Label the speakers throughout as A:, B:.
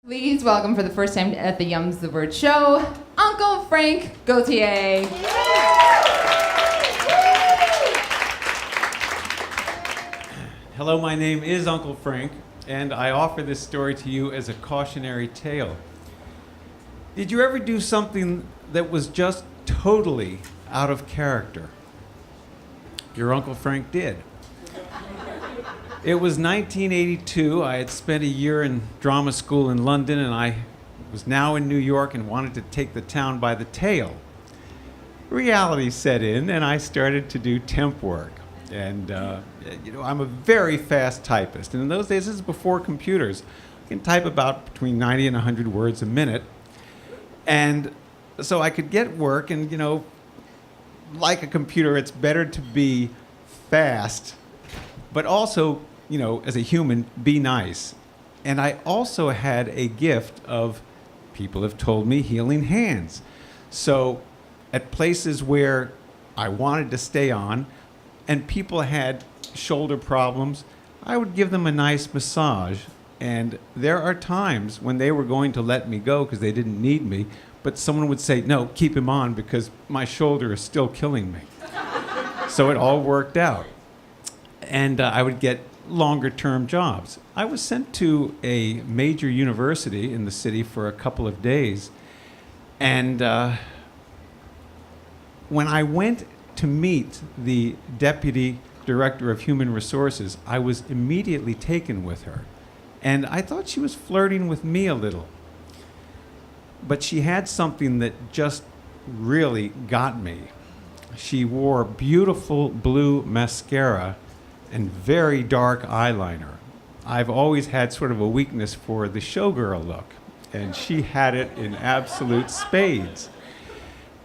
A: Please welcome for the first time at the Yums the Word show, Uncle Frank Gauthier.
B: Hello, my name is Uncle Frank, and I offer this story to you as a cautionary tale. Did you ever do something that was just totally out of character? Your Uncle Frank did. It was 1982. I had spent a year in drama school in London, and I was now in New York and wanted to take the town by the tail. Reality set in, and I started to do temp work. And, I'm a very fast typist. And in those days, this is before computers. I can type about between 90 and 100 words a minute. And so I could get work, and, like a computer, it's better to be fast, but also, as a human, be nice. And I also had a gift of, people have told me, healing hands. So at places where I wanted to stay on, and people had shoulder problems, I would give them a nice massage. And there are times when they were going to let me go because they didn't need me, but someone would say, no, keep him on because my shoulder is still killing me. So it all worked out. And I would get longer-term jobs. I was sent to a major university in the city for a couple of days. And when I went to meet the deputy director of human resources, I was immediately taken with her. And I thought she was flirting with me a little. But she had something that just really got me. She wore beautiful blue mascara and very dark eyeliner. I've always had sort of a weakness for the showgirl look, and she had it in absolute spades.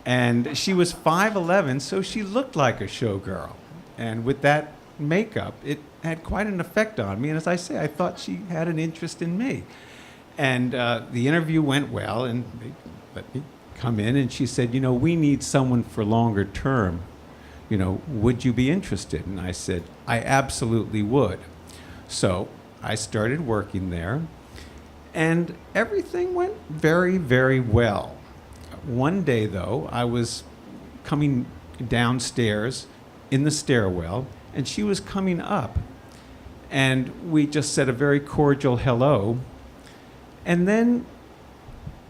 B: And she was 5'11", so she looked like a showgirl. And with that makeup, it had quite an effect on me. And as I say, I thought she had an interest in me. And the interview went well, and they let me come in, and she said, we need someone for longer term. Would you be interested? And I said, I absolutely would. So I started working there, and everything went very, very well. One day, though, I was coming downstairs in the stairwell, and she was coming up. And we just said a very cordial hello. And then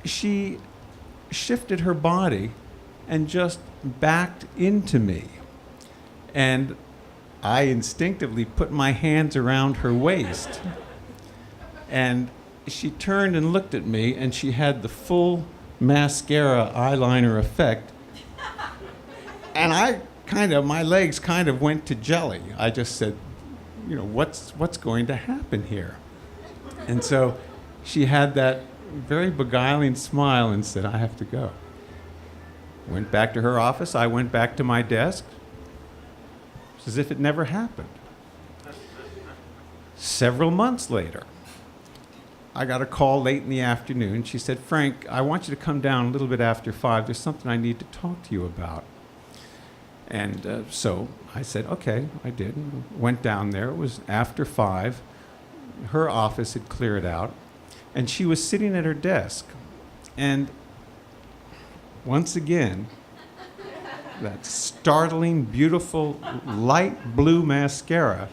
B: she shifted her body and just backed into me. And I instinctively put my hands around her waist. And she turned and looked at me, and she had the full mascara eyeliner effect. And my legs kind of went to jelly. I just said, what's going to happen here? And so she had that very beguiling smile and said, I have to go. Went back to her office. I went back to my desk. It's as if it never happened. Several months later, I got a call late in the afternoon. She said, Frank, I want you to come down a little bit after 5. There's something I need to talk to you about. And so I said, okay, I did. Went down there. It was after 5. Her office had cleared out. And she was sitting at her desk. And once again, that startling, beautiful, light blue mascara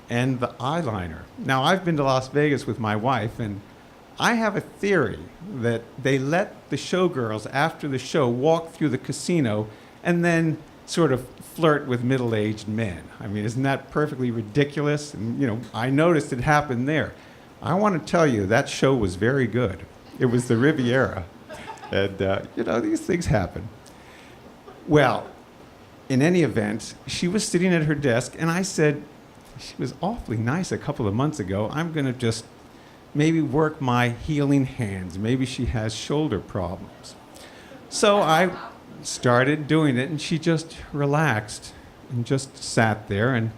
B: and the eyeliner. Now, I've been to Las Vegas with my wife, and I have a theory that they let the showgirls after the show walk through the casino and then sort of flirt with middle-aged men. I mean, isn't that perfectly ridiculous? And, I noticed it happened there. I want to tell you, that show was very good. It was the Riviera. And, these things happen. Well, in any event, she was sitting at her desk, and I said, she was awfully nice a couple of months ago. I'm going to just maybe work my healing hands. Maybe she has shoulder problems. So I started doing it, and she just relaxed and just sat there and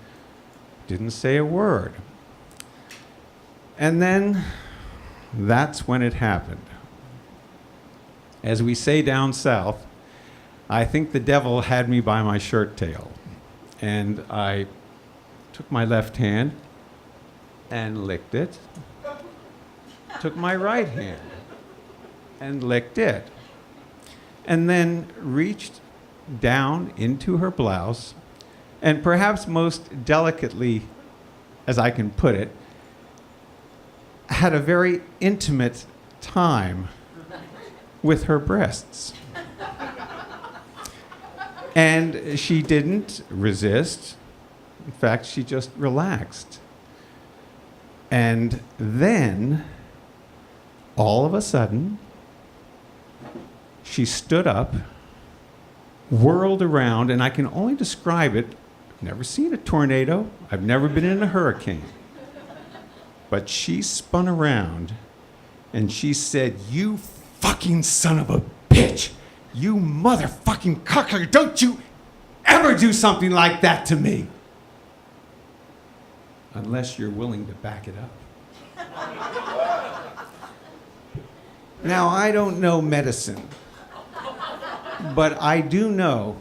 B: didn't say a word. And then that's when it happened. As we say down south, I think the devil had me by my shirt tail. And I took my left hand and licked it, took my right hand and licked it, and then reached down into her blouse, and perhaps most delicately, as I can put it, had a very intimate time with her breasts. And she didn't resist. In fact, she just relaxed. And then, all of a sudden, she stood up, whirled around, and I can only describe it. I've never seen a tornado. I've never been in a hurricane. But she spun around and she said, "You fucking son of a bitch! You motherfucking cucker! Don't you ever do something like that to me!" Unless you're willing to back it up. Now, I don't know medicine, but I do know,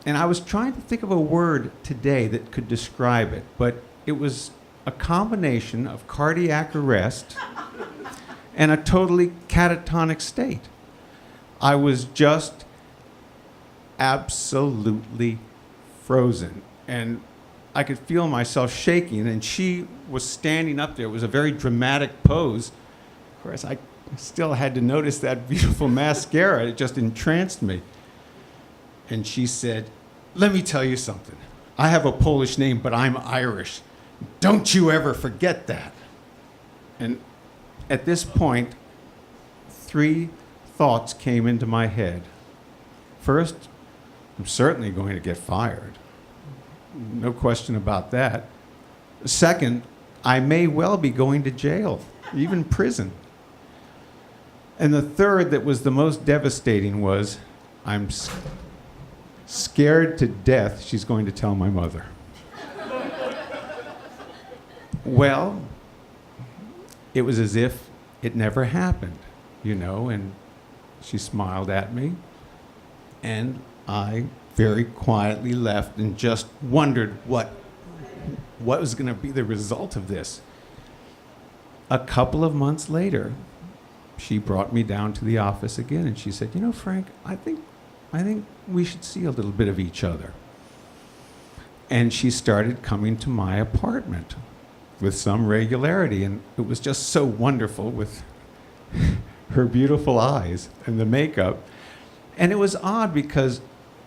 B: and I was trying to think of a word today that could describe it, but it was a combination of cardiac arrest and a totally catatonic state. I was just absolutely frozen, and I could feel myself shaking, and she was standing up there. It was a very dramatic pose. Of course, I still had to notice that beautiful mascara. It just entranced me. And she said, "Let me tell you something. I have a Polish name, but I'm Irish. Don't you ever forget that." And at this point, 3 thoughts came into my head. First, I'm certainly going to get fired. No question about that. Second, I may well be going to jail, even prison. And the third, that was the most devastating, was I'm scared to death she's going to tell my mother. Well, it was as if it never happened, you know, and she smiled at me, and I very quietly left and just wondered what was going to be the result of this. A couple of months later, she brought me down to the office again, and she said, "You know, Frank, I think we should see a little bit of each other." And she started coming to my apartment with some regularity, and it was just so wonderful with her beautiful eyes and the makeup. And it was odd because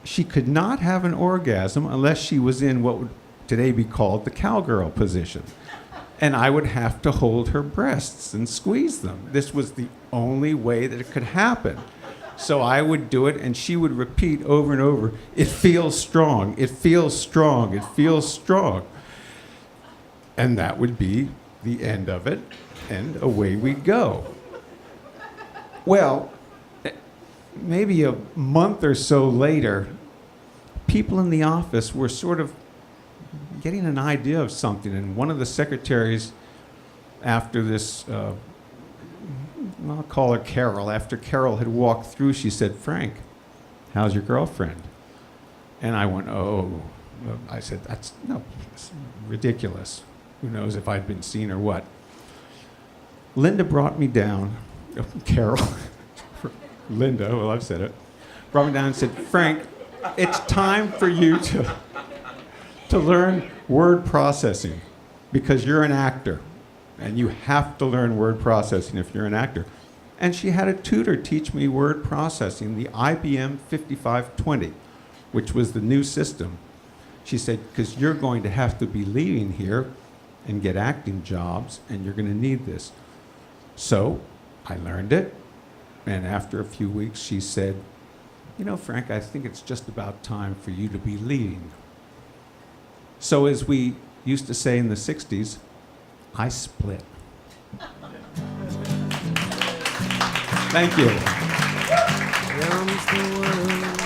B: she could not have an orgasm unless she was in what would today be called the cowgirl position. And I would have to hold her breasts and squeeze them. This was the only way that it could happen. So I would do it, and she would repeat over and over, "It feels strong, it feels strong, it feels strong." And that would be the end of it, and away we'd go. Well, maybe a month or so later, people in the office were sort of getting an idea of something, and one of the secretaries, after this, I'll call her Carol, after Carol had walked through, she said, "Frank, how's your girlfriend?" And I went, "Oh," I said, "That's ridiculous. Who knows if I'd been seen or what." Linda brought me down, Carol, Linda, well, I've said it, brought me down and said, "Frank, it's time for you to learn word processing because you're an actor, and you have to learn word processing if you're an actor." And she had a tutor teach me word processing, the IBM 5520, which was the new system. She said, "Because you're going to have to be leaving here and get acting jobs, and you're going to need this." So I learned it, and after a few weeks, she said, "You know, Frank, I think it's just about time for you to be leaving." So as we used to say in the 60s, I split. Thank you.
C: Comes the world.